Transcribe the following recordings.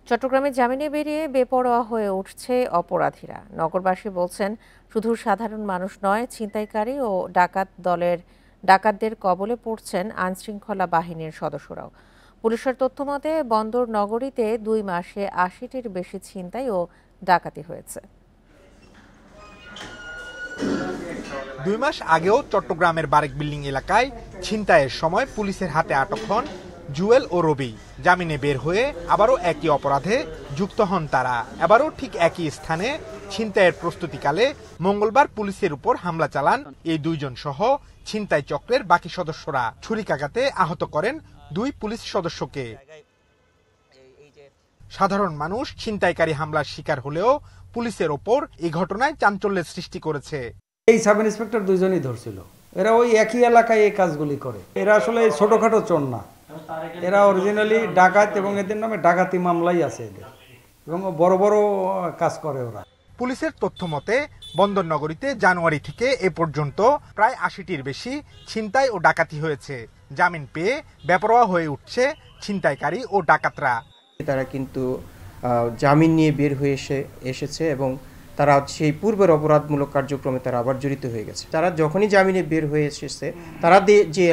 চট্টগ্রামে জামিনে বেরিয়ে বেপরোয়া হয়ে উঠছে অপরাধীরা। নগরবাসী বলছেন, শুধু সাধারণ মানুষ নয়, ছিনতাইকারী ও ডাকাতদের কবলে পড়ছেন আইনশৃঙ্খলা বাহিনীর সদস্যরাও। পুলিশের তথ্যমতে বন্দর নগরীতে 2 মাসে 80টির বেশি ছিনতাই ও ডাকাতি হয়েছে। 2 মাস আগেও চট্টগ্রামের বারেক বিল্ডিং এলাকায় ছিনতাইয়ের সময় পুলিশের হাতে আটক হন জুয়েল ও রবি। জামিনে বের হয়ে আবারও একই অপরাধে যুক্ত হন তারা। এবারও ঠিক একই স্থানে ছিনতাইয়ের প্রস্তুতিকালে মঙ্গলবার পুলিশের উপর হামলা চালান এই 2 জন সহ ছিনতাই চক্রের বাকি সদস্যরা। ছুরিকাঘাতে আহত করেন 2 পুলিশ সদস্যকে। সাধারণ মানুষ ছিনতাইকারী হামলার শিকার হলেও পুলিশের ওপর এই ঘটনায় চাঞ্চল্যের সৃষ্টি করেছে। এই সাব ইন্সপেক্টর 2 জনই ধরছিল। এরা ওই একই এলাকায় এই কাজগুলি করে। এরা আসলে ছোটখাটো চোর না, এরা অরিজিনালি ডাকাত এবং এদের নামে ডাকাতি মামলাই আছে এদের, এবং বড় বড় কাজ করে ওরা। পুলিশের তথ্য মতে বন্দর নগরীতে জানুয়ারি থেকে এ পর্যন্ত প্রায় 80টির বেশি ছিনতাই ও ডাকাতি হয়েছে। জামিন পেয়ে বেপরোয়া হয়ে উঠছে ছিনতাইকারী ও ডাকাতরা। তারা কিন্তু জামিন নিয়ে বের হয়ে এসেছে এবং তারা সেই পূর্বের অপরাধমূলক কার্যক্রমে তারা আবার জড়িত হয়ে গেছে। তারা যখনই জামিনে বের হয়ে এসেছে, তারা যে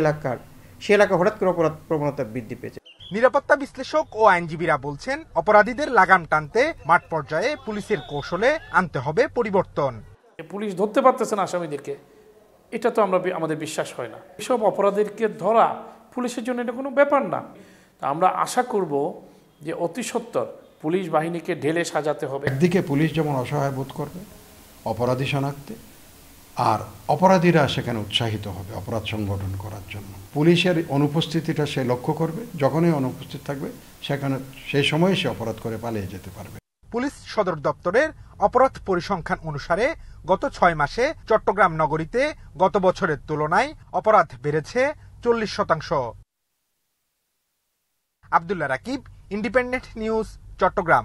সে এলাকা হঠাৎ করে অপরাধ প্রবণতা বৃদ্ধি পেয়েছে। নিরাপত্তা বিশ্লেষক ও আইনজীবীরা বলছেন, অপরাধীদের লাগাম টানতে মাঠ পর্যায়ে পুলিশের কৌশলে আনতে হবে পরিবর্তন। পুলিশ ধরতে পারতেছে না আসামিদেরকে, এটা তো আমাদের বিশ্বাস হয় না। এসব অপরাধীকে ধরা পুলিশের জন্য এটা কোনো ব্যাপার না। আমরা আশা করব যে অতি সত্বর পুলিশ বাহিনীকে ঢেলে সাজাতে হবে। একদিকে পুলিশ যেমন অসহায় বোধ করবে অপরাধী শনাক্তে, আর অপরাধীরা সেখানে উৎসাহিত হবে অপরাধ সংগঠন করার জন্য। পুলিশের অনুপস্থিতিটা সে লক্ষ্য করবে, যখনই অনুপস্থিত থাকবে সেখানে সেই সময় সে অপরাধ করে পালিয়ে যেতে পারবে। পুলিশ সদর দপ্তরের অপরাধ পরিসংখ্যান অনুসারে গত 6 মাসে চট্টগ্রাম নগরীতে গত বছরের তুলনায় অপরাধ বেড়েছে 40%। Abdullah Rakib, independent news, Chittagong.